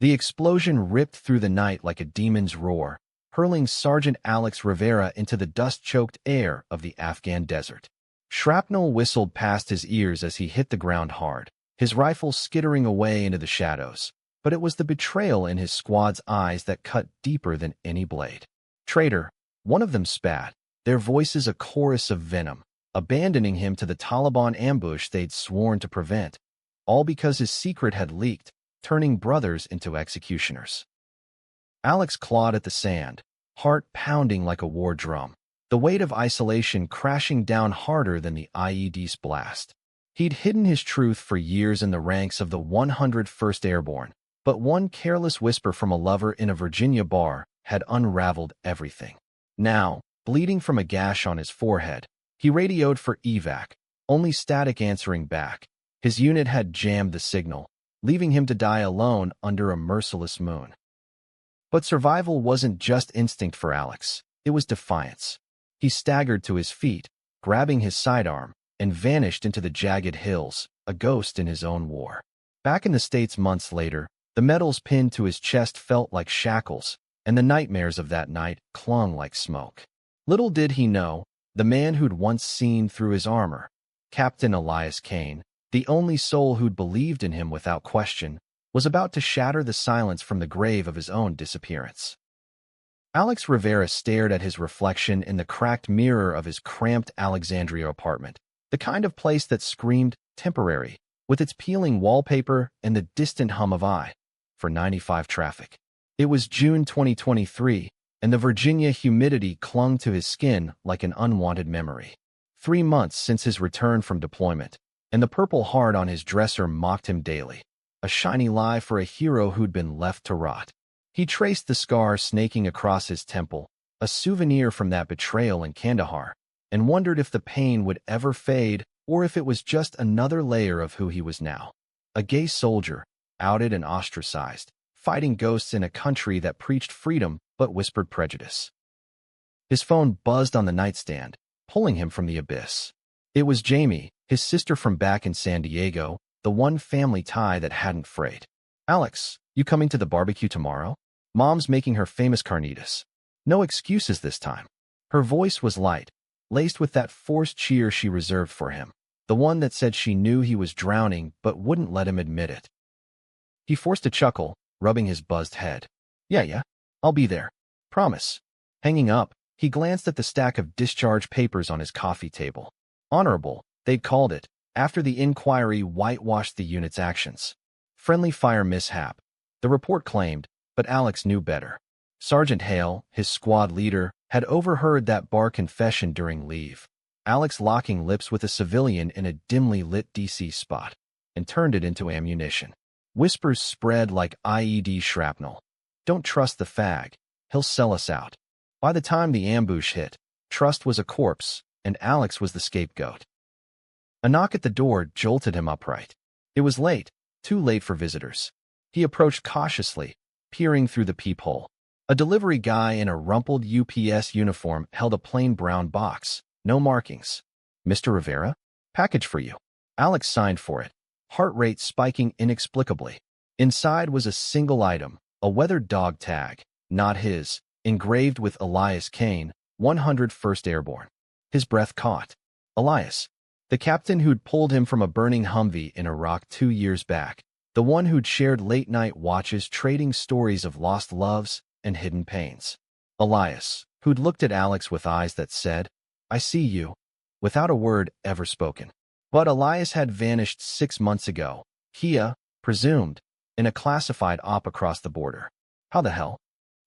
The explosion ripped through the night like a demon's roar, hurling Sergeant Alex Rivera into the dust-choked air of the Afghan desert. Shrapnel whistled past his ears as he hit the ground hard, his rifle skittering away into the shadows. But it was the betrayal in his squad's eyes that cut deeper than any blade. "Traitor," one of them spat, their voices a chorus of venom, abandoning him to the Taliban ambush they'd sworn to prevent, all because his secret had leaked, turning brothers into executioners. Alex clawed at the sand, heart pounding like a war drum, the weight of isolation crashing down harder than the IED's blast. He'd hidden his truth for years in the ranks of the 101st Airborne, but one careless whisper from a lover in a Virginia bar had unraveled everything. Now, bleeding from a gash on his forehead, he radioed for evac, only static answering back. His unit had jammed the signal, leaving him to die alone under a merciless moon. But survival wasn't just instinct for Alex, it was defiance. He staggered to his feet, grabbing his sidearm, and vanished into the jagged hills, a ghost in his own war. Back in the States months later, the medals pinned to his chest felt like shackles, and the nightmares of that night clung like smoke. Little did he know, the man who'd once seen through his armor, Captain Elias Kane, the only soul who'd believed in him without question, was about to shatter the silence from the grave of his own disappearance. Alex Rivera stared at his reflection in the cracked mirror of his cramped Alexandria apartment, the kind of place that screamed temporary, with its peeling wallpaper and the distant hum of I-95 traffic. It was June 2023, and the Virginia humidity clung to his skin like an unwanted memory. 3 months since his return from deployment, and the Purple Heart on his dresser mocked him daily, a shiny lie for a hero who'd been left to rot. He traced the scar snaking across his temple, a souvenir from that betrayal in Kandahar, and wondered if the pain would ever fade or if it was just another layer of who he was now. A gay soldier, outed and ostracized, fighting ghosts in a country that preached freedom but whispered prejudice. His phone buzzed on the nightstand, pulling him from the abyss. It was Jamie, his sister from back in San Diego, the one family tie that hadn't frayed. "Alex, you coming to the barbecue tomorrow? Mom's making her famous carnitas." No excuses this time. Her voice was light, laced with that forced cheer she reserved for him, the one that said she knew he was drowning but wouldn't let him admit it. He forced a chuckle, rubbing his buzzed head. Yeah, I'll be there. Promise." Hanging up, he glanced at the stack of discharge papers on his coffee table. Honorable, they'd called it, after the inquiry whitewashed the unit's actions. Friendly fire mishap, the report claimed, but Alex knew better. Sergeant Hale, his squad leader, had overheard that bar confession during leave. Alex locking lips with a civilian in a dimly lit DC spot, and turned it into ammunition. Whispers spread like IED shrapnel. "Don't trust the fag. He'll sell us out." By the time the ambush hit, Trust was a corpse, and Alex was the scapegoat. A knock at the door jolted him upright. It was late, too late for visitors. He approached cautiously, peering through the peephole. A delivery guy in a rumpled UPS uniform held a plain brown box, no markings. "Mr. Rivera? Package for you." Alex signed for it, heart rate spiking inexplicably. Inside was a single item, a weathered dog tag, not his, engraved with Elias Kane, 101st Airborne. His breath caught. Elias, the captain who'd pulled him from a burning Humvee in Iraq 2 years back, the one who'd shared late-night watches trading stories of lost loves and hidden pains. Elias, who'd looked at Alex with eyes that said, "I see you," without a word ever spoken. But Elias had vanished 6 months ago, he presumed, in a classified op across the border. How the hell?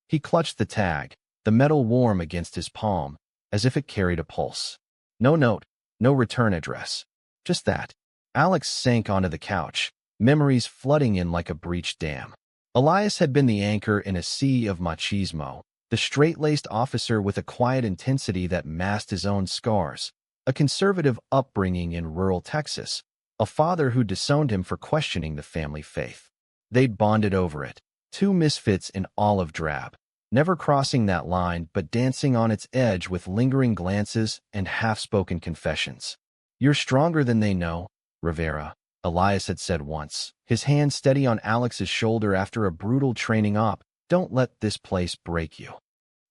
He clutched the tag, the metal warm against his palm, as if it carried a pulse. No note, no return address. Just that. Alex sank onto the couch, memories flooding in like a breached dam. Elias had been the anchor in a sea of machismo, the straight-laced officer with a quiet intensity that masked his own scars, a conservative upbringing in rural Texas, a father who disowned him for questioning the family faith. They'd bonded over it, two misfits in olive drab, never crossing that line but dancing on its edge with lingering glances and half-spoken confessions. "You're stronger than they know, Rivera." Elias had said once, his hand steady on Alex's shoulder after a brutal training op. Don't let this place break you.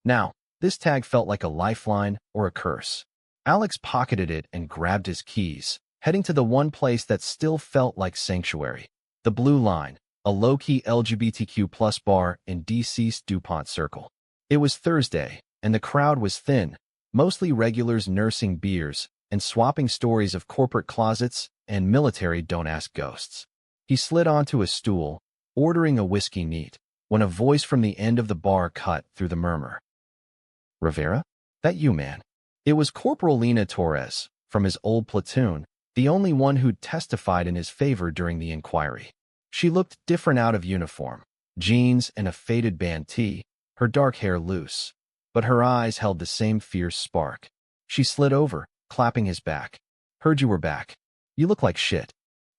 Now, this tag felt like a lifeline or a curse. Alex pocketed it and grabbed his keys, heading to the one place that still felt like sanctuary. The Blue Line, a low-key LGBTQ plus bar in DC's DuPont Circle. It was Thursday, and the crowd was thin, mostly regulars nursing beers and swapping stories of corporate closets and military don't-ask ghosts. He slid onto a stool, ordering a whiskey neat, when a voice from the end of the bar cut through the murmur. "Rivera? That you, man?" It was Corporal Lena Torres, from his old platoon, the only one who'd testified in his favor during the inquiry. She looked different out of uniform, jeans and a faded band tee, her dark hair loose, but her eyes held the same fierce spark. She slid over, clapping his back. "Heard you were back. You look like shit."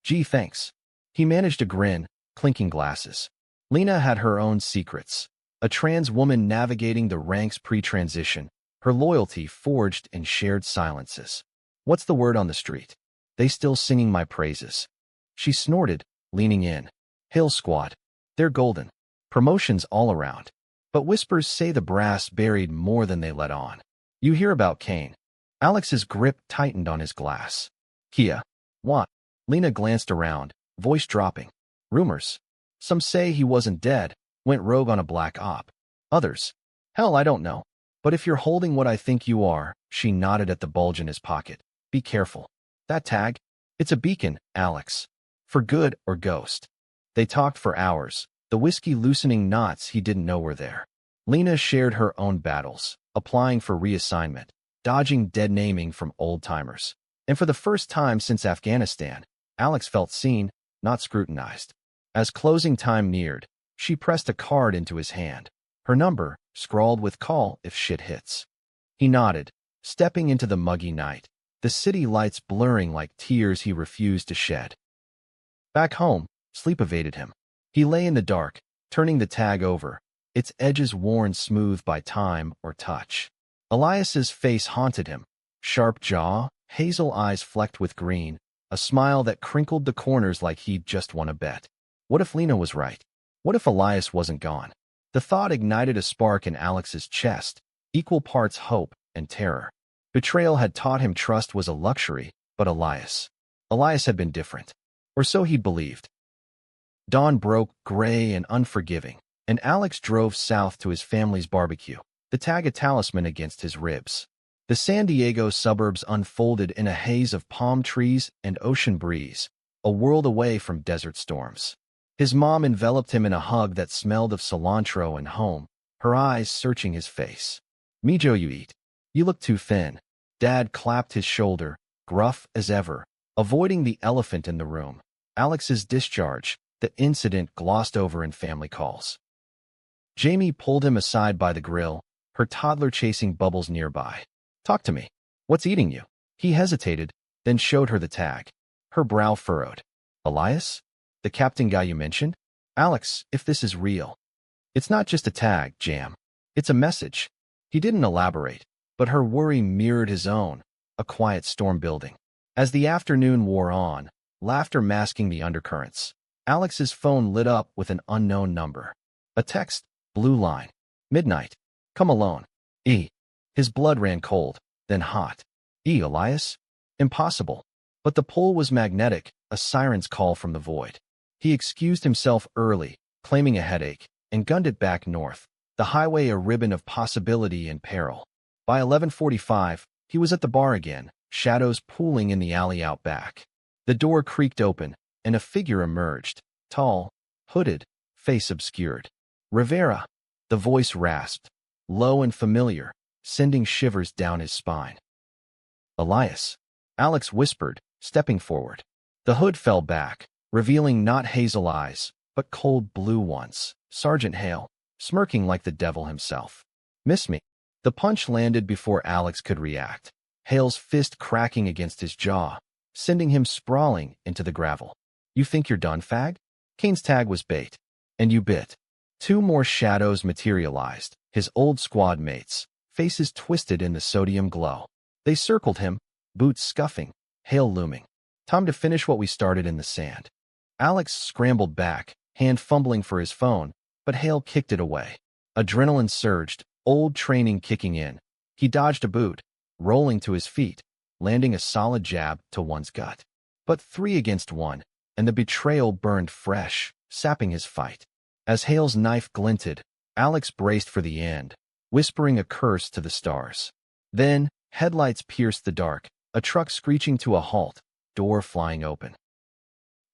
"Gee, thanks." He managed a grin, clinking glasses. Lena had her own secrets. A trans woman navigating the ranks pre-transition, her loyalty forged in shared silences. "What's the word on the street? They still singing my praises?" She snorted, leaning in. "Hill Squad. They're golden. Promotions all around. But whispers say the brass buried more than they let on. You hear about Kane." Alex's grip tightened on his glass. "Kia. What?" Lena glanced around, voice dropping. "Rumors. Some say he wasn't dead, went rogue on a black op. Others. Hell, I don't know. But if you're holding what I think you are," she nodded at the bulge in his pocket, "be careful. That tag? It's a beacon, Alex. For good or ghost." They talked for hours, the whiskey loosening knots he didn't know were there. Lena shared her own battles, applying for reassignment, dodging dead naming from old-timers. And for the first time since Afghanistan, Alex felt seen, not scrutinized. As closing time neared, she pressed a card into his hand. Her number, scrawled with "call if shit hits." He nodded, stepping into the muggy night, the city lights blurring like tears he refused to shed. Back home, sleep evaded him. He lay in the dark, turning the tag over, its edges worn smooth by time or touch. Elias's face haunted him, sharp jaw, hazel eyes flecked with green, a smile that crinkled the corners like he'd just won a bet. What if Lena was right? What if Elias wasn't gone? The thought ignited a spark in Alex's chest, equal parts hope and terror. Betrayal had taught him trust was a luxury, but Elias had been different. Or so he'd believed. Dawn broke, gray and unforgiving, and Alex drove south to his family's barbecue, the tag a talisman against his ribs. The San Diego suburbs unfolded in a haze of palm trees and ocean breeze, a world away from desert storms. His mom enveloped him in a hug that smelled of cilantro and home, her eyes searching his face. "Mijo, you eat. You look too thin." Dad clapped his shoulder, gruff as ever, avoiding the elephant in the room. Alex's discharge, the incident glossed over in family calls. Jamie pulled him aside by the grill, her toddler chasing bubbles nearby. "Talk to me. What's eating you?" He hesitated, then showed her the tag. Her brow furrowed. "Elias? The captain guy you mentioned?" "Alex, if this is real." "It's not just a tag, Jam. It's a message." He didn't elaborate, but her worry mirrored his own, a quiet storm building. As the afternoon wore on, laughter masking the undercurrents, Alex's phone lit up with an unknown number. A text, Blue Line. "Midnight. Come alone. E." His blood ran cold, then hot. Elias? Impossible. But the pull was magnetic, a siren's call from the void. He excused himself early, claiming a headache, and gunned it back north, the highway a ribbon of possibility and peril. By 11:45, he was at the bar again, shadows pooling in the alley out back. The door creaked open, and a figure emerged, tall, hooded, face obscured. "Rivera," the voice rasped, low and familiar, sending shivers down his spine. "Elias," Alex whispered, stepping forward. The hood fell back, revealing not hazel eyes, but cold blue ones. Sergeant Hale, smirking like the devil himself. "Miss me?" The punch landed before Alex could react, Hale's fist cracking against his jaw, sending him sprawling into the gravel. "You think you're done, fag?" Kane's tag was bait. And you bit. Two more shadows materialized, his old squad mates, faces twisted in the sodium glow. They circled him, boots scuffing, Hale looming. Time to finish what we started in the sand. Alex scrambled back, hand fumbling for his phone, but Hale kicked it away. Adrenaline surged, old training kicking in. He dodged a boot, rolling to his feet, landing a solid jab to one's gut. But 3 against 1, and the betrayal burned fresh, sapping his fight. As Hale's knife glinted, Alex braced for the end, whispering a curse to the stars. Then, headlights pierced the dark, a truck screeching to a halt, door flying open.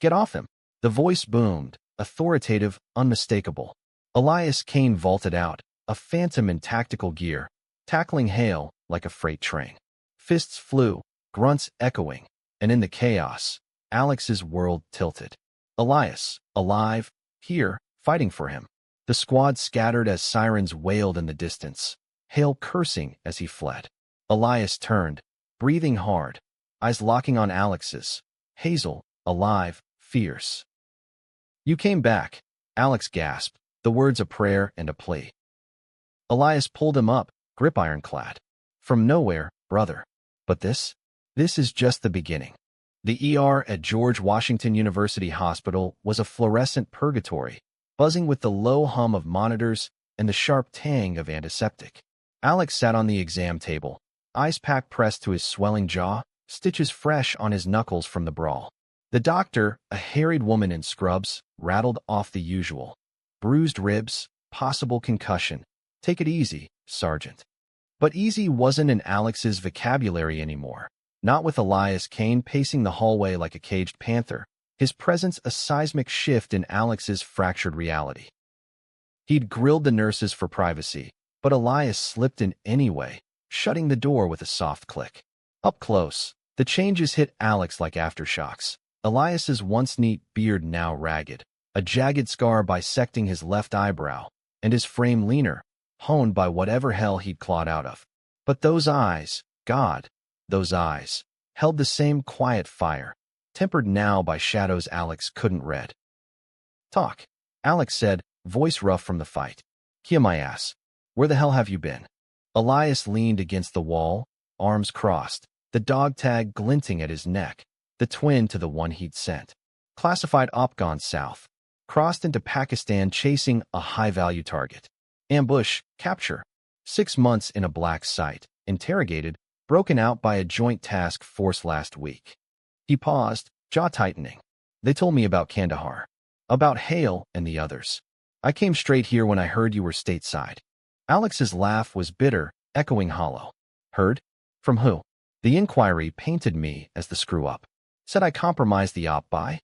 "Get off him!" The voice boomed, authoritative, unmistakable. Elias Kane vaulted out, a phantom in tactical gear, tackling Hale like a freight train. Fists flew, grunts echoing, and in the chaos, Alex's world tilted. Elias, alive, here, fighting for him. The squad scattered as sirens wailed in the distance, Hale cursing as he fled. Elias turned, breathing hard, eyes locking on Alex's. Hazel, alive, fierce. "You came back," Alex gasped, the words a prayer and a plea. Elias pulled him up, grip ironclad. "From nowhere, brother. But this is just the beginning." The ER at George Washington University Hospital was a fluorescent purgatory, buzzing with the low hum of monitors and the sharp tang of antiseptic. Alex sat on the exam table, ice pack pressed to his swelling jaw, stitches fresh on his knuckles from the brawl. The doctor, a harried woman in scrubs, rattled off the usual. "Bruised ribs, possible concussion. Take it easy, Sergeant." But easy wasn't in Alex's vocabulary anymore. Not with Elias Kane pacing the hallway like a caged panther, his presence a seismic shift in Alex's fractured reality. He'd grilled the nurses for privacy, but Elias slipped in anyway, shutting the door with a soft click. Up close, the changes hit Alex like aftershocks. Elias's once neat beard now ragged, a jagged scar bisecting his left eyebrow, and his frame leaner, honed by whatever hell he'd clawed out of. But those eyes, God, those eyes, held the same quiet fire, tempered now by shadows Alex couldn't read. "Talk," Alex said, voice rough from the fight. "Kia my ass. Where the hell have you been?" Elias leaned against the wall, arms crossed, the dog tag glinting at his neck, the twin to the one he'd sent. Classified op gone south. Crossed into Pakistan chasing a high-value target. Ambush, capture. 6 months in a black site. Interrogated, broken out by a joint task force last week. He paused, jaw tightening. "They told me about Kandahar. About Hale and the others. I came straight here when I heard you were stateside." Alex's laugh was bitter, echoing hollow. "Heard? From who?" The inquiry painted me as the screw-up. Said I compromised the op by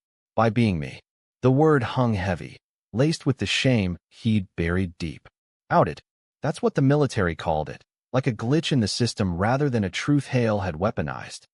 being me. The word hung heavy, laced with the shame he'd buried deep. Outed. That's what the military called it, like a glitch in the system rather than a truth Hale had weaponized.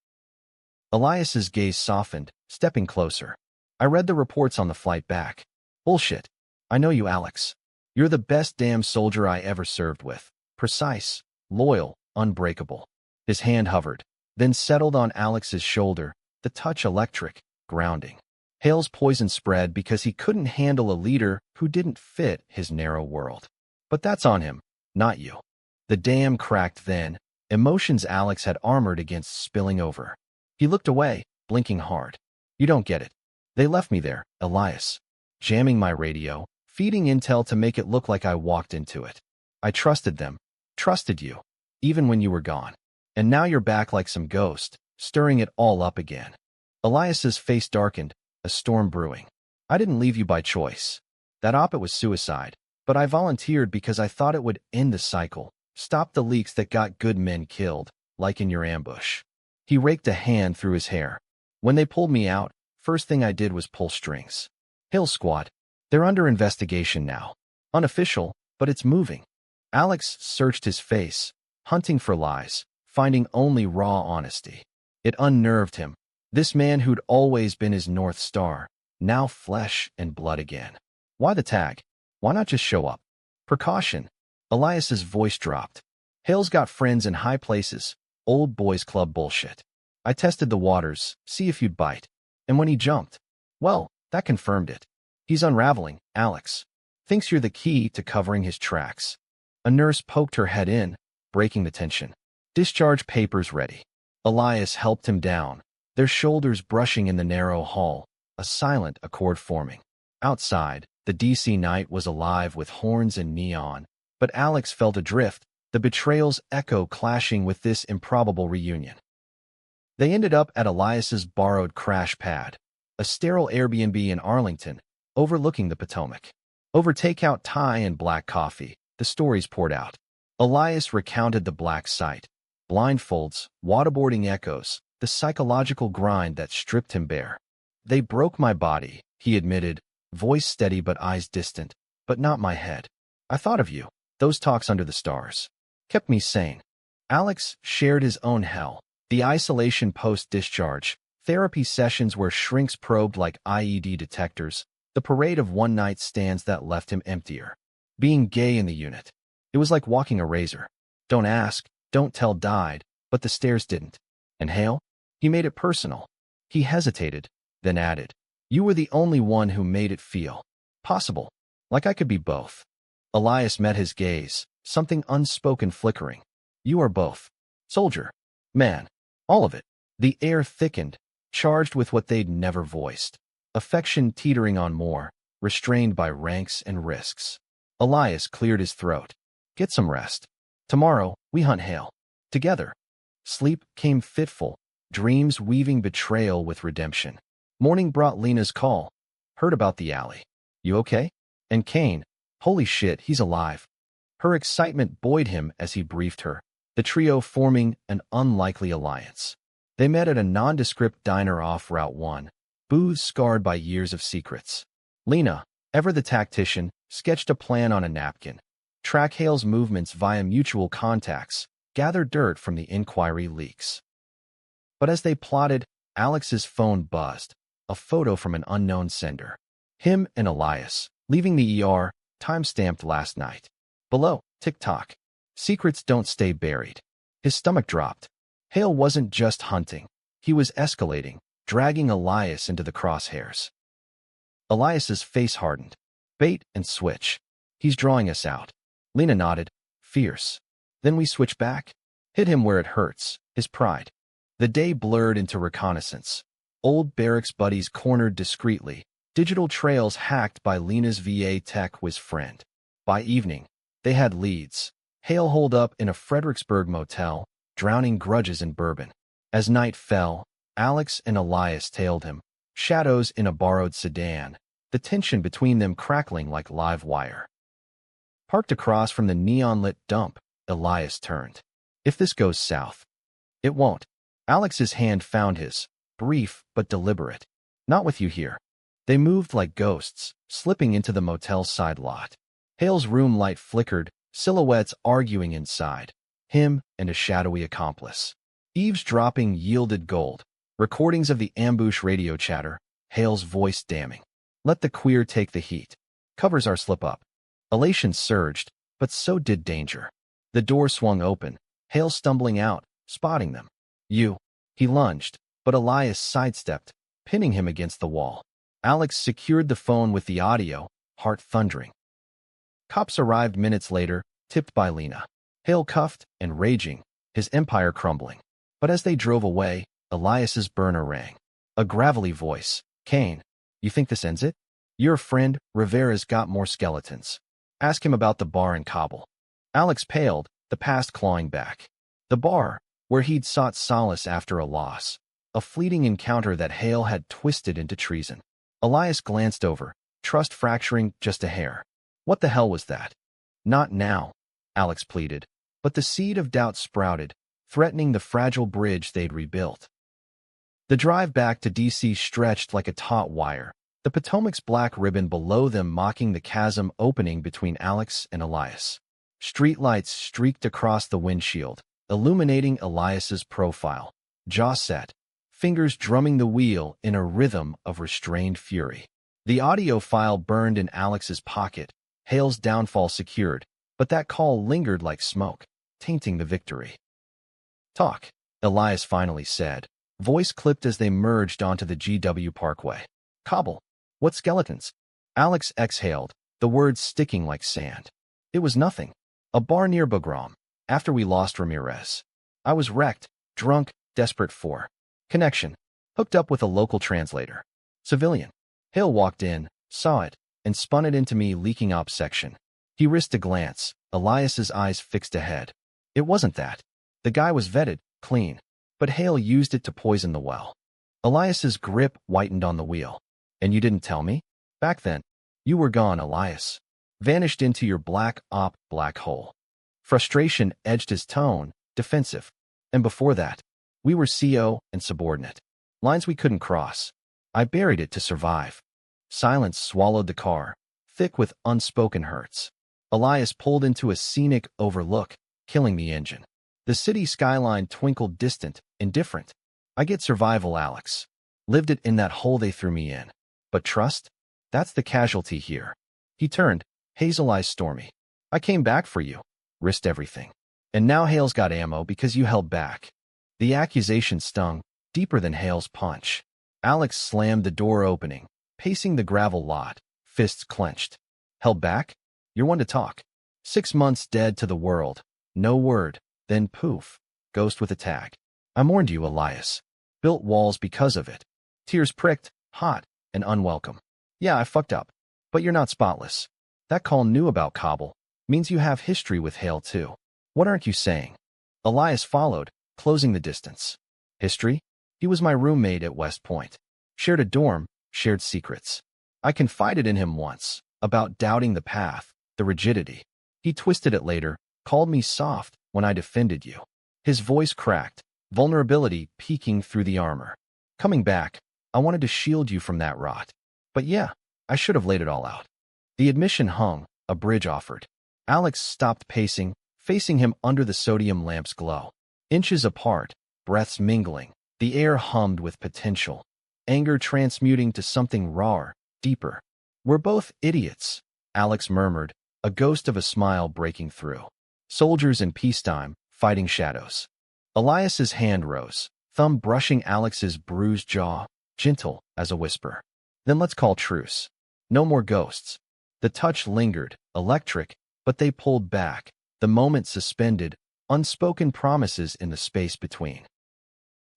Elias's gaze softened, stepping closer. "I read the reports on the flight back. Bullshit. I know you, Alex. You're the best damn soldier I ever served with. Precise, loyal, unbreakable." His hand hovered, then settled on Alex's shoulder, the touch electric, grounding. Hale's poison spread because he couldn't handle a leader who didn't fit his narrow world. But that's on him, not you. The dam cracked then, emotions Alex had armored against spilling over. He looked away, blinking hard. "You don't get it. They left me there, Elias. Jamming my radio, feeding intel to make it look like I walked into it. I trusted them, trusted you, even when you were gone. And now you're back like some ghost, stirring it all up again." Elias's face darkened, a storm brewing. "I didn't leave you by choice. That op-ed was suicide, but I volunteered because I thought it would end the cycle, stop the leaks that got good men killed, like in your ambush." He raked a hand through his hair. "When they pulled me out, first thing I did was pull strings. Hill Squad. They're under investigation now. Unofficial, but it's moving." Alex searched his face, hunting for lies, finding only raw honesty. It unnerved him. This man who'd always been his North Star, now flesh and blood again. Why the tag? Why not just show up? Precaution. Elias's voice dropped. "Hale's got friends in high places. Old boys club bullshit. I tested the waters, see if you'd bite. And when he jumped, well, that confirmed it. He's unraveling, Alex. Thinks you're the key to covering his tracks." A nurse poked her head in, breaking the tension. "Discharge papers ready." Elias helped him down, their shoulders brushing in the narrow hall, a silent accord forming. Outside, the DC night was alive with horns and neon, but Alex felt adrift, the betrayal's echo clashing with this improbable reunion. They ended up at Elias's borrowed crash pad, a sterile Airbnb in Arlington, overlooking the Potomac. Over takeout Thai and black coffee, the stories poured out. Elias recounted the black site, blindfolds, waterboarding echoes, the psychological grind that stripped him bare. They broke my body, he admitted, voice steady but eyes distant, but not my head. I thought of you. Those talks under the stars kept me sane. Alex shared his own hell, the isolation post-discharge, therapy sessions where shrinks probed like IED detectors, the parade of one-night stands that left him emptier. Being gay in the unit. It was like walking a razor. Don't ask, don't tell died, but the stairs didn't. And Hale? He made it personal. He hesitated, then added, you were the only one who made it feel possible, like I could be both. Elias met his gaze, something unspoken flickering. You are both. Soldier. Man. All of it. The air thickened, charged with what they'd never voiced. Affection teetering on more, restrained by ranks and risks. Elias cleared his throat. Get some rest. Tomorrow, we hunt Hale. Together. Sleep came fitful, dreams weaving betrayal with redemption. Morning brought Lena's call. Heard about the alley. You okay? And Kane. Holy shit, he's alive. Her excitement buoyed him as he briefed her, the trio forming an unlikely alliance. They met at a nondescript diner off Route 1, booths scarred by years of secrets. Lena, ever the tactician, sketched a plan on a napkin. Track Hale's movements via mutual contacts, gather dirt from the inquiry leaks. But as they plotted, Alex's phone buzzed, a photo from an unknown sender. Him and Elias, leaving the ER, time-stamped last night. Below, tick-tock. Secrets don't stay buried. His stomach dropped. Hale wasn't just hunting. He was escalating, dragging Elias into the crosshairs. Elias's face hardened. Bait and switch. He's drawing us out. Lena nodded, fierce. Then we switch back. Hit him where it hurts, his pride. The day blurred into reconnaissance. Old barracks buddies cornered discreetly, digital trails hacked by Lena's VA tech whiz friend. By evening, they had leads. Hale holed up in a Fredericksburg motel, drowning grudges in bourbon. As night fell, Alex and Elias tailed him, shadows in a borrowed sedan, the tension between them crackling like live wire. Parked across from the neon-lit dump, Elias turned. If this goes south. It won't. Alex's hand found his, brief but deliberate. Not with you here. They moved like ghosts, slipping into the motel's side lot. Hale's room light flickered, silhouettes arguing inside. Him and a shadowy accomplice. Eavesdropping yielded gold. Recordings of the ambush radio chatter, Hale's voice damning. Let the queer take the heat. Covers our slip up. Elation surged, but so did danger. The door swung open, Hale stumbling out, spotting them. You. He lunged, but Elias sidestepped, pinning him against the wall. Alex secured the phone with the audio, heart thundering. Cops arrived minutes later, tipped by Lena. Hale cuffed and raging, his empire crumbling. But as they drove away, Elias's burner rang. A gravelly voice. Kane, you think this ends it? Your friend, Rivera's got more skeletons. Ask him about the bar in Kabul. Alex paled, the past clawing back. The bar, where he'd sought solace after a loss. A fleeting encounter that Hale had twisted into treason. Elias glanced over, trust fracturing just a hair. What the hell was that? Not now, Alex pleaded, but the seed of doubt sprouted, threatening the fragile bridge they'd rebuilt. The drive back to D.C. stretched like a taut wire, the Potomac's black ribbon below them mocking the chasm opening between Alex and Elias. Streetlights streaked across the windshield, illuminating Elias's profile, jaw set, fingers drumming the wheel in a rhythm of restrained fury. The audio file burned in Alex's pocket, Hale's downfall secured, but that call lingered like smoke, tainting the victory. Talk, Elias finally said, voice clipped as they merged onto the GW Parkway. Kabul. What skeletons? Alex exhaled, the words sticking like sand. It was nothing. A bar near Bagram, after we lost Ramirez. I was wrecked, drunk, desperate for connection. Hooked up with a local translator. Civilian. Hale walked in, saw it, and spun it into me leaking ops section. He risked a glance, Elias's eyes fixed ahead. It wasn't that. The guy was vetted, clean. But Hale used it to poison the well. Elias's grip whitened on the wheel. And you didn't tell me? Back then, you were gone, Elias. Vanished into your black hole. Frustration edged his tone, defensive. And before that, we were CO and subordinate. Lines we couldn't cross. I buried it to survive. Silence swallowed the car, thick with unspoken hurts. Elias pulled into a scenic overlook, killing the engine. The city skyline twinkled distant, indifferent. I get survival, Alex. Lived it in that hole they threw me in. But trust? That's the casualty here. He turned, hazel eyes stormy. I came back for you. Risked everything. And now Hale's got ammo because you held back. The accusation stung, deeper than Hale's punch. Alex slammed the door opening, pacing the gravel lot, fists clenched. Held back? You're one to talk. 6 months dead to the world. No word. Then poof. Ghost with a tag. I mourned you, Elias. Built walls because of it. Tears pricked, hot, and unwelcome. Yeah, I fucked up. But you're not spotless. That call knew about Kabul. Means you have history with Hale too. What aren't you saying? Elias followed, closing the distance. History? He was my roommate at West Point. Shared a dorm, shared secrets. I confided in him once, about doubting the path, the rigidity. He twisted it later, called me soft when I defended you. His voice cracked, vulnerability peeking through the armor. Coming back, I wanted to shield you from that rot. But yeah, I should have laid it all out. The admission hung, a bridge offered. Alex stopped pacing, facing him under the sodium lamp's glow. Inches apart, breaths mingling, the air hummed with potential. Anger transmuting to something rawer, deeper. We're both idiots, Alex murmured, a ghost of a smile breaking through. Soldiers in peacetime, fighting shadows. Elias's hand rose, thumb brushing Alex's bruised jaw, gentle as a whisper. Then let's call truce. No more ghosts. The touch lingered, electric, but they pulled back, the moment suspended, unspoken promises in the space between.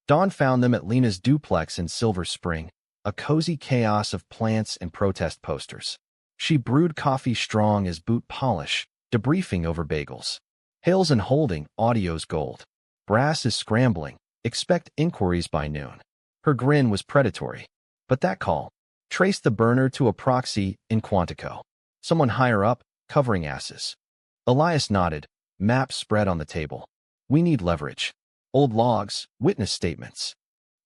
Dawn found them at Lena's duplex in Silver Spring, a cozy chaos of plants and protest posters. She brewed coffee strong as boot polish, debriefing over bagels. Hales and holding, audio's gold. Brass is scrambling, expect inquiries by noon. Her grin was predatory. But that call traced the burner to a proxy in Quantico. Someone higher up, covering asses. Elias nodded, maps spread on the table. We need leverage. Old logs, witness statements.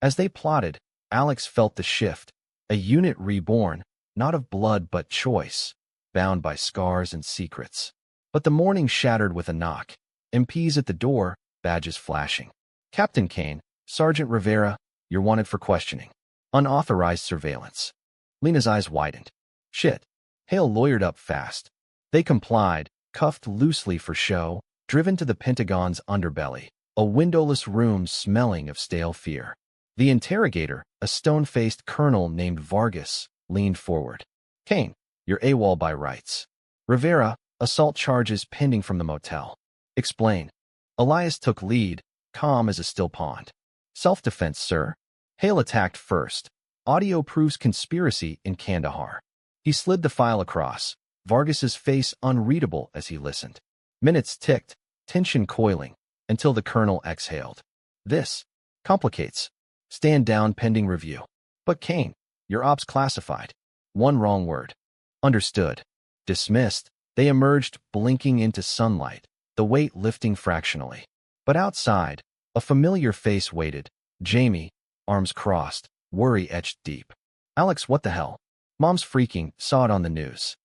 As they plotted, Alex felt the shift. A unit reborn, not of blood but choice, bound by scars and secrets. But the morning shattered with a knock. MPs at the door, badges flashing. Captain Kane, Sergeant Rivera, you're wanted for questioning. Unauthorized surveillance. Lena's eyes widened. Shit. Hale lawyered up fast. They complied, cuffed loosely for show, driven to the Pentagon's underbelly, a windowless room smelling of stale fear. The interrogator, a stone-faced colonel named Vargas, leaned forward. Kane, you're AWOL by rights. Rivera, assault charges pending from the motel. Explain. Elias took lead, calm as a still pond. Self-defense, sir. Hale attacked first. Audio proves conspiracy in Kandahar. He slid the file across, Vargas's face unreadable as he listened. Minutes ticked, tension coiling, until the colonel exhaled. This complicates. Stand down pending review. But Kane, your ops classified. One wrong word. Understood. Dismissed, they emerged, blinking into sunlight, the weight lifting fractionally. But outside, a familiar face waited. Jamie, arms crossed, worry etched deep. Alex, what the hell? Mom's freaking, saw it on the news.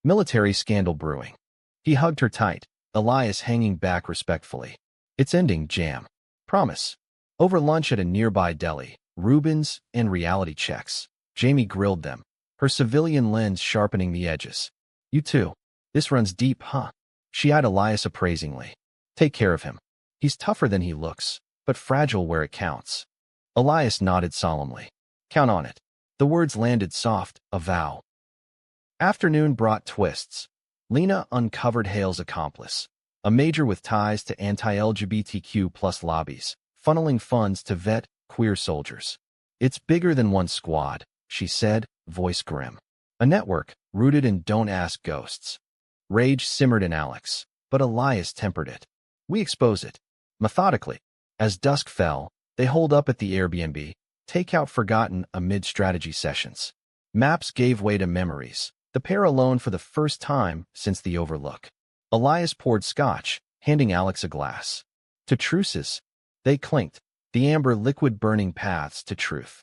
Military scandal brewing. He hugged her tight, Elias hanging back respectfully. It's ending, Jam. Promise. Over lunch at a nearby deli, Rubens and reality checks. Jamie grilled them, her civilian lens sharpening the edges. You too. This runs deep, huh? She eyed Elias appraisingly. Take care of him. He's tougher than he looks, but fragile where it counts. Elias nodded solemnly. Count on it. The words landed soft, a vow. Afternoon brought twists. Lena uncovered Hale's accomplice, a major with ties to anti-LGBTQ+ lobbies, funneling funds to vet queer soldiers. It's bigger than one squad, she said, voice grim. A network rooted in don't ask ghosts. Rage simmered in Alex, but Elias tempered it. We expose it. Methodically. As dusk fell, they holed up at the Airbnb, takeout forgotten amid strategy sessions. Maps gave way to memories, the pair alone for the first time since the overlook. Elias poured scotch, handing Alex a glass. To truces. They clinked, the amber liquid burning paths to truth.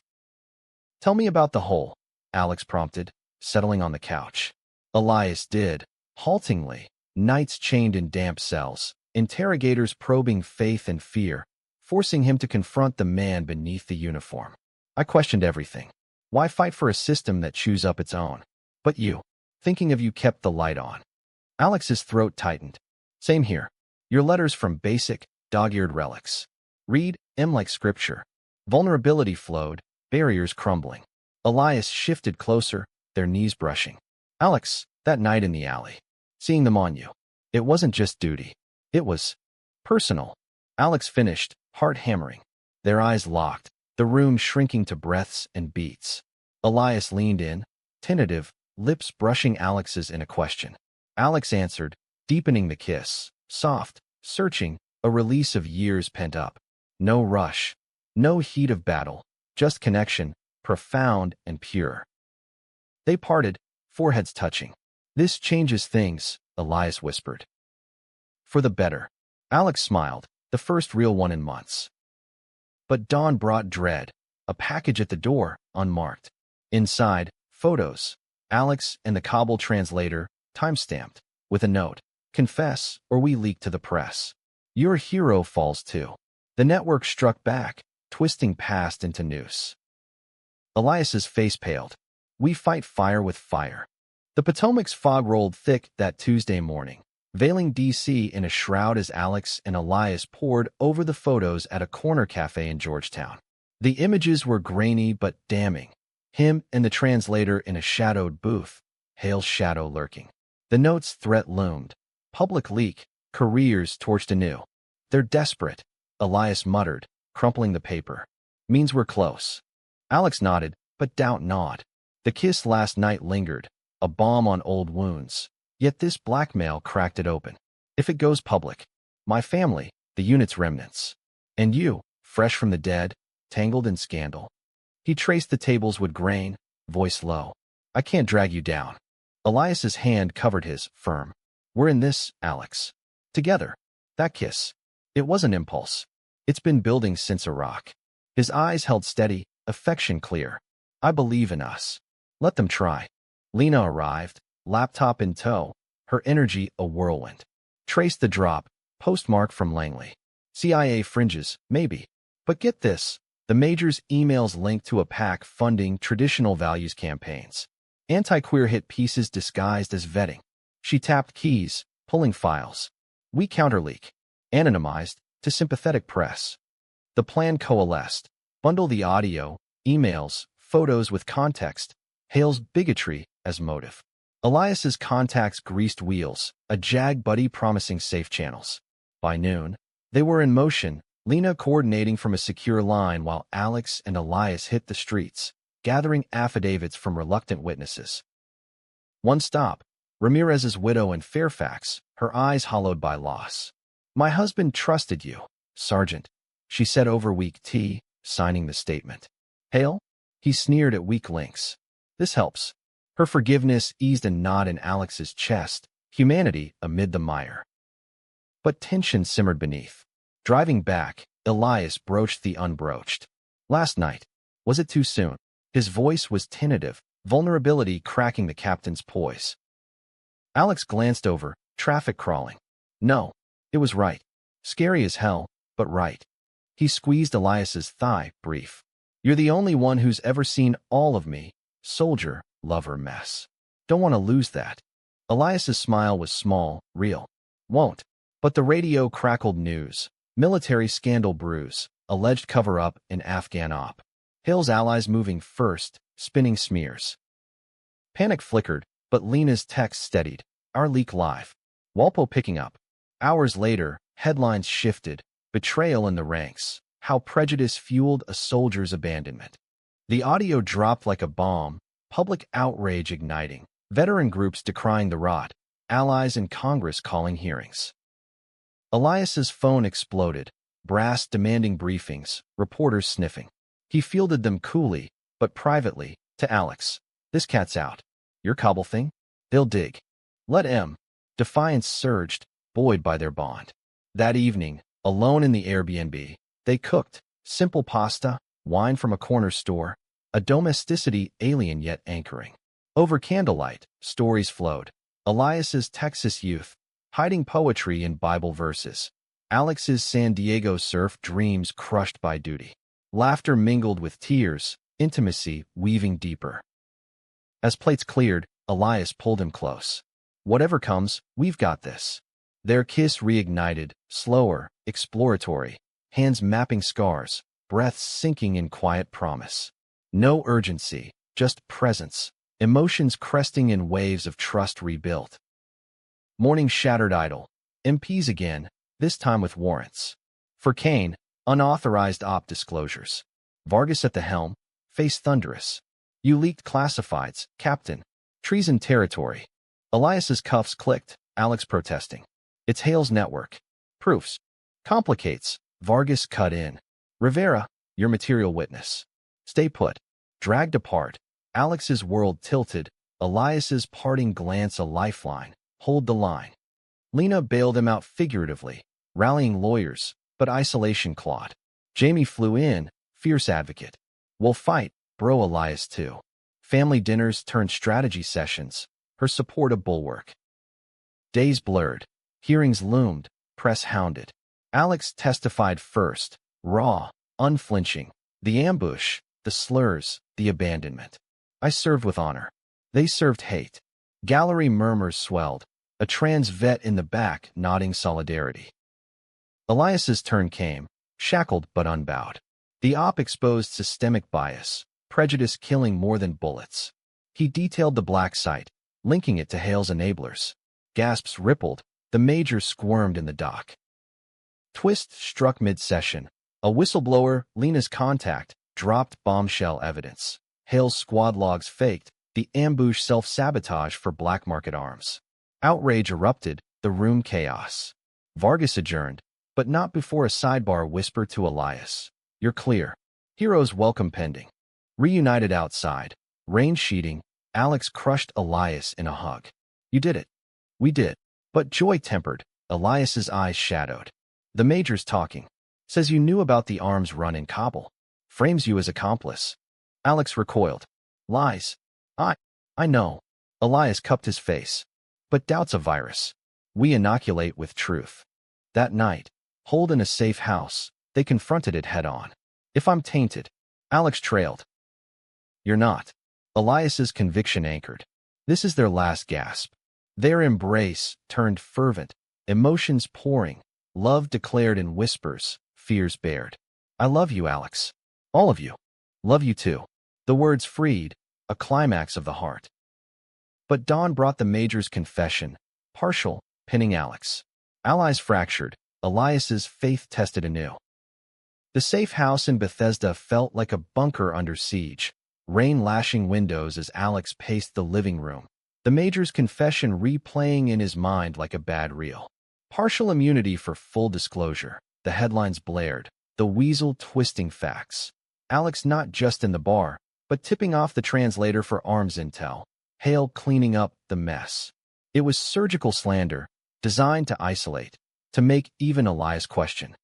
Tell me about the hole, Alex prompted, settling on the couch. Elias did, haltingly, nights chained in damp cells, interrogators probing faith and fear, forcing him to confront the man beneath the uniform. I questioned everything. Why fight for a system that chews up its own? But you, thinking of you kept the light on. Alex's throat tightened. Same here. Your letters from basic, dog-eared relics. Read, like scripture. Vulnerability flowed, barriers crumbling. Elias shifted closer, their knees brushing. Alex, that night in the alley. Seeing them on you. It wasn't just duty. It was personal. Alex finished, heart hammering. Their eyes locked, the room shrinking to breaths and beats. Elias leaned in, tentative, lips brushing Alex's in a question. Alex answered, deepening the kiss, soft, searching, a release of years pent up. No rush, no heat of battle, just connection, profound and pure. They parted, foreheads touching. This changes things, Elias whispered. For the better. Alex smiled, the first real one in months. But dawn brought dread, a package at the door, unmarked. Inside, photos. Alex and the Kabul translator, time-stamped, with a note. Confess, or we leak to the press. Your hero falls too. The network struck back, twisting past into noose. Elias's face paled. We fight fire with fire. The Potomac's fog rolled thick that Tuesday morning, veiling D.C. in a shroud as Alex and Elias pored over the photos at a corner cafe in Georgetown. The images were grainy but damning. Him and the translator in a shadowed booth, Hale's shadow lurking. The note's threat loomed. Public leak, careers torched anew. They're desperate, Elias muttered, crumpling the paper. Means we're close. Alex nodded, but doubt gnawed. The kiss last night lingered, a balm on old wounds. Yet this blackmail cracked it open. If it goes public, my family, the unit's remnants. And you, fresh from the dead, tangled in scandal. He traced the tables with grain, voice low. I can't drag you down. Elias's hand covered his, firm. We're in this, Alex. Together. That kiss. It was an impulse. It's been building since Iraq. His eyes held steady, affection clear. I believe in us. Let them try. Lena arrived, laptop in tow, her energy a whirlwind. Traced the drop, postmark from Langley. CIA fringes, maybe. But get this, the major's emails linked to a PAC funding traditional values campaigns. Anti-queer hit pieces disguised as vetting. She tapped keys, pulling files. We counterleak. Anonymized, to sympathetic press. The plan coalesced. Bundle the audio, emails, photos with context. Hale's bigotry as motive. Elias's contacts greased wheels, a JAG buddy promising safe channels. By noon, they were in motion, Lena coordinating from a secure line while Alex and Elias hit the streets, gathering affidavits from reluctant witnesses. One stop, Ramirez's widow in Fairfax, her eyes hollowed by loss. My husband trusted you, Sergeant, she said over weak tea, signing the statement. Hale? He sneered at weak links. This helps. Her forgiveness eased a knot in Alex's chest, humanity amid the mire. But tension simmered beneath. Driving back, Elias broached the unbroached. Last night. Was it too soon? His voice was tentative, vulnerability cracking the captain's poise. Alex glanced over, traffic crawling. No, it was right. Scary as hell, but right. He squeezed Elias's thigh, brief. You're the only one who's ever seen all of me, soldier, lover, mess. Don't want to lose that. Elias's smile was small, real. Won't. But the radio crackled news. Military scandal brews, alleged cover-up in Afghan op. Hill's allies moving first, spinning smears. Panic flickered, but Lena's text steadied. Our leak live. Walpo picking up. Hours later, headlines shifted. Betrayal in the ranks. How prejudice fueled a soldier's abandonment. The audio dropped like a bomb, public outrage igniting, veteran groups decrying the rot, allies in Congress calling hearings. Elias's phone exploded, brass demanding briefings, reporters sniffing. He fielded them coolly, but privately, to Alex. "This cat's out. Your cobble thing? They'll dig. Let 'em." Defiance surged, buoyed by their bond. That evening, alone in the Airbnb, they cooked simple pasta, wine from a corner store, a domesticity alien yet anchoring. Over candlelight, stories flowed. Elias's Texas youth, hiding poetry in Bible verses. Alex's San Diego surf dreams crushed by duty. Laughter mingled with tears, intimacy weaving deeper. As plates cleared, Elias pulled him close. "Whatever comes, we've got this." Their kiss reignited, slower, exploratory, hands mapping scars, breaths sinking in quiet promise. No urgency, just presence, emotions cresting in waves of trust rebuilt. Morning shattered idle. MPs again, this time with warrants. For Kane, unauthorized op disclosures. Vargas at the helm, face thunderous. "You leaked classifieds, Captain. Treason territory." Elias's cuffs clicked, Alex protesting. "It's Hale's network. Proofs." "Complicates." Vargas cut in. "Rivera, your material witness. Stay put." Dragged apart, Alex's world tilted, Elias's parting glance a lifeline. "Hold the line." Lena bailed him out figuratively, rallying lawyers, but isolation clawed. Jamie flew in, fierce advocate. "We'll fight, bro." Elias too. Family dinners turned strategy sessions, her support a bulwark. Days blurred. Hearings loomed, press hounded. Alex testified first, raw, unflinching. The ambush, the slurs, the abandonment. "I served with honor. They served hate." Gallery murmurs swelled, a trans vet in the back nodding solidarity. Elias's turn came, shackled but unbowed. The op exposed systemic bias, prejudice killing more than bullets. He detailed the black site, linking it to Hale's enablers. Gasps rippled, the major squirmed in the dock. Twist struck mid-session. A whistleblower, Lena's contact, dropped bombshell evidence. Hale's squad logs faked, the ambush self-sabotage for black market arms. Outrage erupted, the room chaos. Vargas adjourned, but not before a sidebar whisper to Elias. "You're clear. Heroes welcome pending." Reunited outside, rain sheeting, Alex crushed Elias in a hug. "You did it." "We did." But joy tempered, Elias's eyes shadowed. "The major's talking. Says you knew about the arms run in Kabul. Frames you as accomplice." Alex recoiled. "Lies. I know." Elias cupped his face. "But doubt's a virus. We inoculate with truth." That night, holed in a safe house, they confronted it head-on. "If I'm tainted," Alex trailed. "You're not." Elias's conviction anchored. This is their last gasp. Their embrace turned fervent, emotions pouring, love declared in whispers, fears bared. "I love you, Alex. All of you. Love you too." The words freed, a climax of the heart. But dawn brought the major's confession, partial, pinning Alex. Allies fractured, Elias's faith tested anew. The safe house in Bethesda felt like a bunker under siege, rain lashing windows as Alex paced the living room, the major's confession replaying in his mind like a bad reel. Partial immunity for full disclosure, the headlines blared, the weasel twisting facts. Alex not just in the bar, but tipping off the translator for arms intel, Hale cleaning up the mess. It was surgical slander, designed to isolate, to make even Elias question.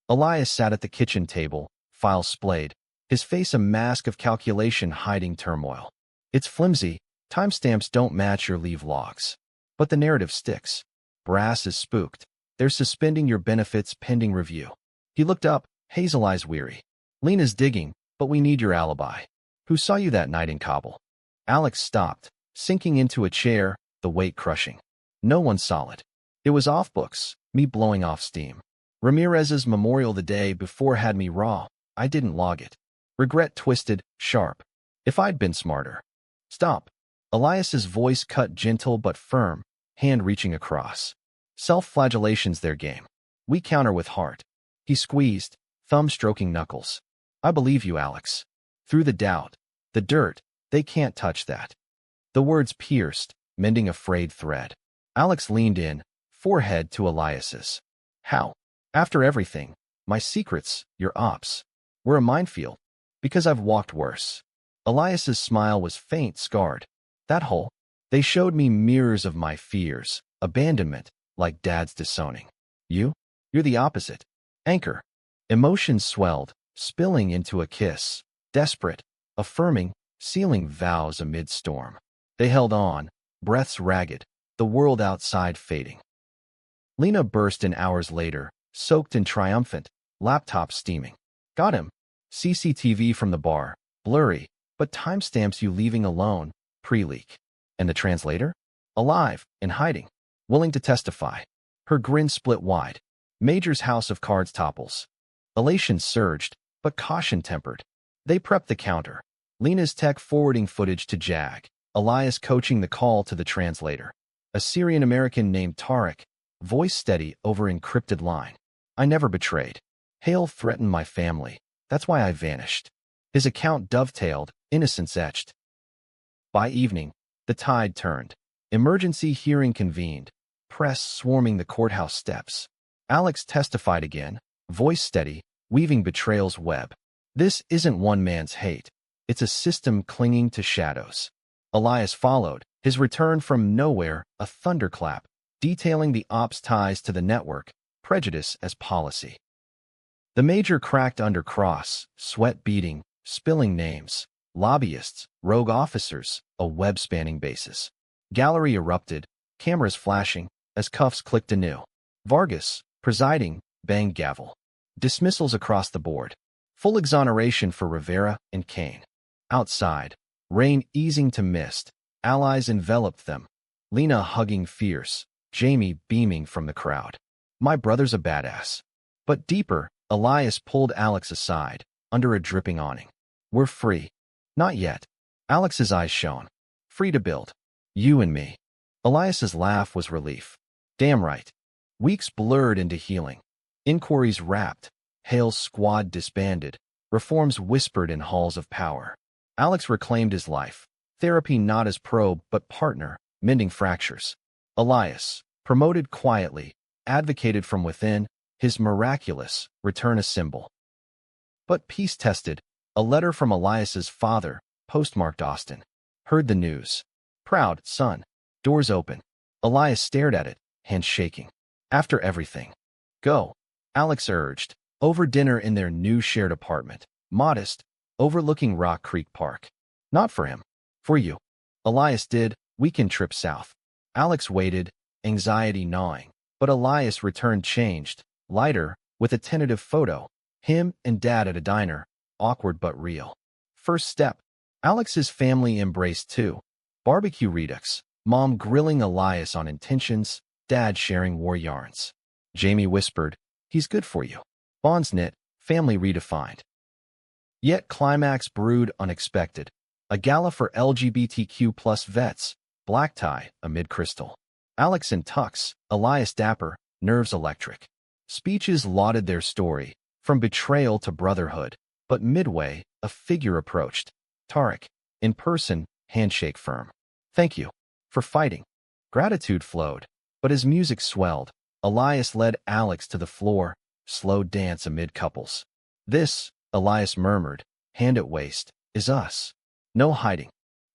Elias sat at the kitchen table, files splayed, his face a mask of calculation hiding turmoil. It's flimsy, timestamps don't match your leave logs. But the narrative sticks. Brass is spooked. They're suspending your benefits pending review. He looked up, hazel eyes weary. "Lena's digging, but we need your alibi. Who saw you that night in Kabul?" Alex stopped, sinking into a chair, the weight crushing. "No one solid. It was off books, me blowing off steam. Ramirez's memorial the day before had me raw. I didn't log it." Regret twisted, sharp. "If I'd been smarter." "Stop." Elias's voice cut gentle but firm, hand reaching across. "Self-flagellation's their game. We counter with heart." He squeezed, thumb stroking knuckles. "I believe you, Alex. Through the doubt, the dirt, they can't touch that. The words pierced, mending a frayed thread. Alex leaned in, forehead to Elias's. How? After everything, my secrets, your ops, were a minefield. Because I've walked worse. Elias's smile was faint, scarred. That hole? They showed me mirrors of my fears, abandonment, like Dad's disowning. You? You're the opposite. Anchor. Emotions swelled, spilling into a kiss. Desperate, affirming, sealing vows amid storm. They held on, breaths ragged, the world outside fading. Lena burst in hours later, soaked and triumphant, laptop steaming. Got him. CCTV from the bar, blurry, but timestamps you leaving alone, pre-leak. And the translator? Alive, in hiding, willing to testify. Her grin split wide. Major's house of cards topples. Elation surged, but caution tempered. They prepped the counter. Lena's tech forwarding footage to Jag. Elias coaching the call to the translator. A Syrian-American named Tarek, voice steady over encrypted line. I never betrayed. Hale threatened my family. That's why I vanished. His account dovetailed, innocence etched. By evening, the tide turned. Emergency hearing convened. Press swarming the courthouse steps. Alex testified again, voice steady, weaving betrayal's web. This isn't one man's hate. It's a system clinging to shadows. Elias followed, his return from nowhere, a thunderclap, detailing the ops ties to the network, prejudice as policy. The major cracked under cross, sweat beading, spilling names, lobbyists, rogue officers, a web-spanning basis. Gallery erupted, cameras flashing, as cuffs clicked anew. Vargas, presiding, banged gavel. Dismissals across the board. Full exoneration for Rivera and Kane. Outside, rain easing to mist, allies enveloped them. Lena hugging fierce, Jamie beaming from the crowd. My brother's a badass. But deeper, Elias pulled Alex aside, under a dripping awning. We're free. Not yet. Alex's eyes shone. Free to build. You and me. Elias's laugh was relief. Damn right. Weeks blurred into healing. Inquiries wrapped. Hale's squad disbanded. Reforms whispered in halls of power. Alex reclaimed his life. Therapy not as probe, but partner, mending fractures. Elias, promoted quietly, advocated from within, his miraculous return a symbol. But peace-tested, a letter from Elias's father, postmarked Austin. Heard the news. Proud, son. Doors open. Elias stared at it, hands shaking. After everything. Go. Alex urged. Over dinner in their new shared apartment. Modest, overlooking Rock Creek Park. Not for him. For you. Elias did, weekend trip south. Alex waited, anxiety gnawing. But Elias returned changed, lighter, with a tentative photo. Him and Dad at a diner, awkward but real. First step. Alex's family embraced too. Barbecue redux. Mom grilling Elias on intentions, Dad sharing war yarns. Jamie whispered, he's good for you. Bonds knit, family redefined. Yet climax brewed unexpected. A gala for LGBTQ plus vets, black tie amid crystal. Alex in tux, Elias dapper, nerves electric. Speeches lauded their story, from betrayal to brotherhood, but midway, a figure approached. Tarek, in person, handshake firm. Thank you. For fighting. Gratitude flowed, but as music swelled, Elias led Alex to the floor, slow dance amid couples. This, Elias murmured, hand at waist, is us. No hiding.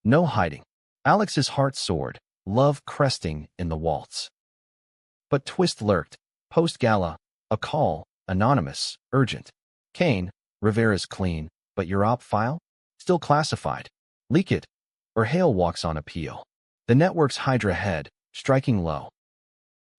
No hiding. Alex's heart soared, love cresting in the waltz. But twist lurked. Post-gala, a call, anonymous, urgent. Kane, Rivera's clean, but your op file? Still classified. Leak it. Or Hale walks on appeal. The network's Hydra head, striking low.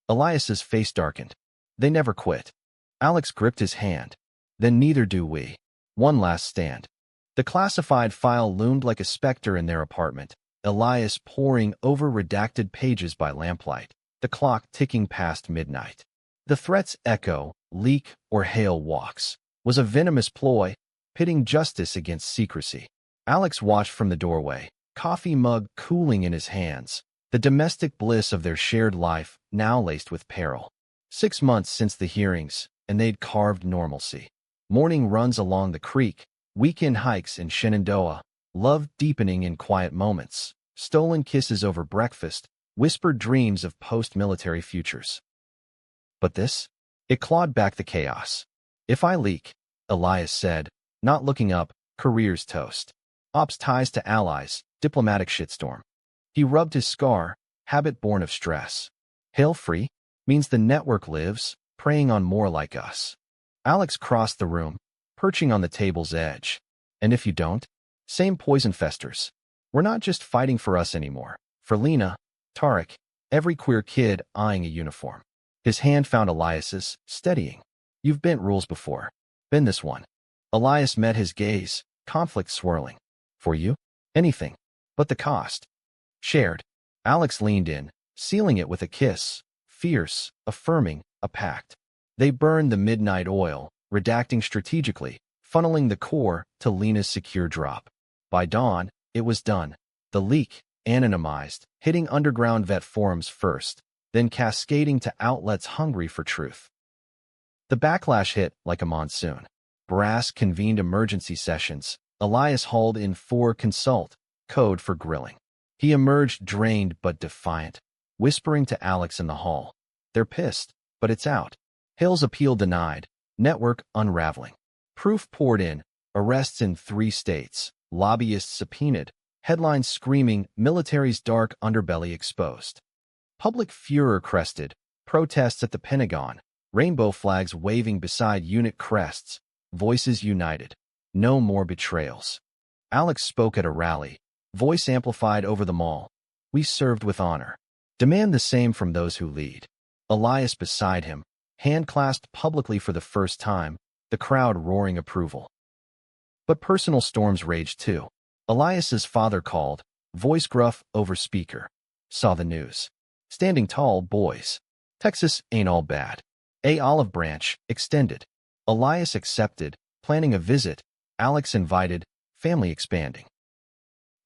Elias's face darkened. They never quit. Alex gripped his hand. Then neither do we. One last stand. The classified file loomed like a specter in their apartment, Elias poring over redacted pages by lamplight, the clock ticking past midnight. The threat's echo, leak or Hale walks, was a venomous ploy, pitting justice against secrecy. Alex watched from the doorway, coffee mug cooling in his hands, the domestic bliss of their shared life now laced with peril. 6 months since the hearings, and they'd carved normalcy. Morning runs along the creek, weekend hikes in Shenandoah, love deepening in quiet moments, stolen kisses over breakfast, whispered dreams of post-military futures. But this? It clawed back the chaos. If I leak, Elias said, not looking up, careers toast. Ops ties to allies, diplomatic shitstorm. He rubbed his scar, habit born of stress. Hail-free means the network lives, preying on more like us. Alex crossed the room, perching on the table's edge. And if you don't, same poison festers. We're not just fighting for us anymore. For Lena, Tarek, every queer kid eyeing a uniform. His hand found Elias's, steadying. You've bent rules before. Been this one. Elias met his gaze, conflict swirling. For you? Anything. But the cost. Shared. Alex leaned in, sealing it with a kiss. Fierce, affirming, a pact. They burned the midnight oil, redacting strategically, funneling the core to Lena's secure drop. By dawn, it was done. The leak, anonymized, hitting underground vet forums first, then cascading to outlets hungry for truth. The backlash hit like a monsoon. Brass convened emergency sessions. Elias hauled in 4 consult, code for grilling. He emerged drained but defiant, whispering to Alex in the hall. They're pissed, but it's out. Hill's appeal denied. Network unraveling. Proof poured in. Arrests in 3 states. Lobbyists subpoenaed. Headlines screaming, military's dark underbelly exposed. Public furor crested. Protests at the Pentagon. Rainbow flags waving beside unit crests. Voices united. No more betrayals. Alex spoke at a rally. Voice amplified over them all. We served with honor. Demand the same from those who lead. Elias beside him, hand clasped publicly for the first time, the crowd roaring approval. But personal storms raged too. Elias's father called, voice gruff over speaker. Saw the news. Standing tall, boys. Texas ain't all bad. A olive branch, extended. Elias accepted, planning a visit. Alex invited, family expanding.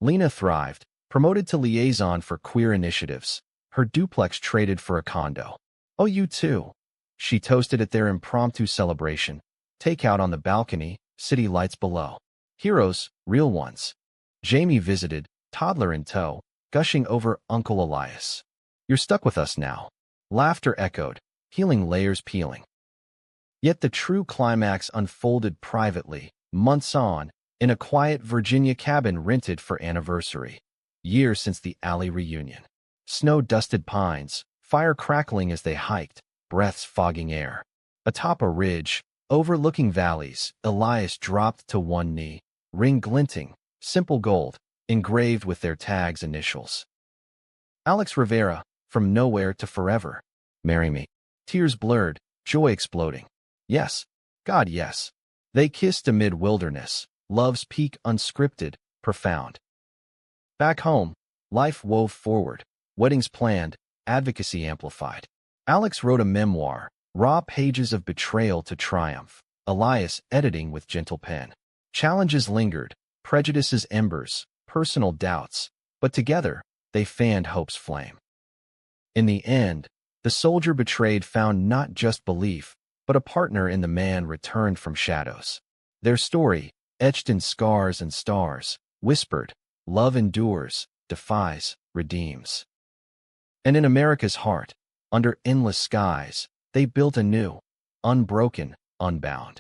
Lena thrived, promoted to liaison for queer initiatives. Her duplex traded for a condo. Oh, you too. She toasted at their impromptu celebration. Takeout on the balcony, city lights below. Heroes, real ones. Jamie visited, toddler in tow, gushing over Uncle Elias. You're stuck with us now. Laughter echoed, healing layers peeling. Yet the true climax unfolded privately, months on, in a quiet Virginia cabin rented for anniversary. Years since the alley reunion. Snow-dusted pines, fire crackling as they hiked, breaths fogging air. Atop a ridge, overlooking valleys, Elias dropped to one knee, ring glinting, simple gold, engraved with their tag's initials. Alex Rivera, from nowhere to forever. Marry me. Tears blurred, joy exploding. Yes. God, yes. They kissed amid wilderness, love's peak unscripted, profound. Back home, life wove forward, weddings planned, advocacy amplified. Alex wrote a memoir, raw pages of betrayal to triumph, Elias editing with gentle pen. Challenges lingered, prejudices embers, personal doubts, but together, they fanned hope's flame. In the end, the soldier betrayed found not just belief, but a partner in the man returned from shadows. Their story, etched in scars and stars, whispered, love endures, defies, redeems. And in America's heart, under endless skies, they built anew, unbroken, unbound.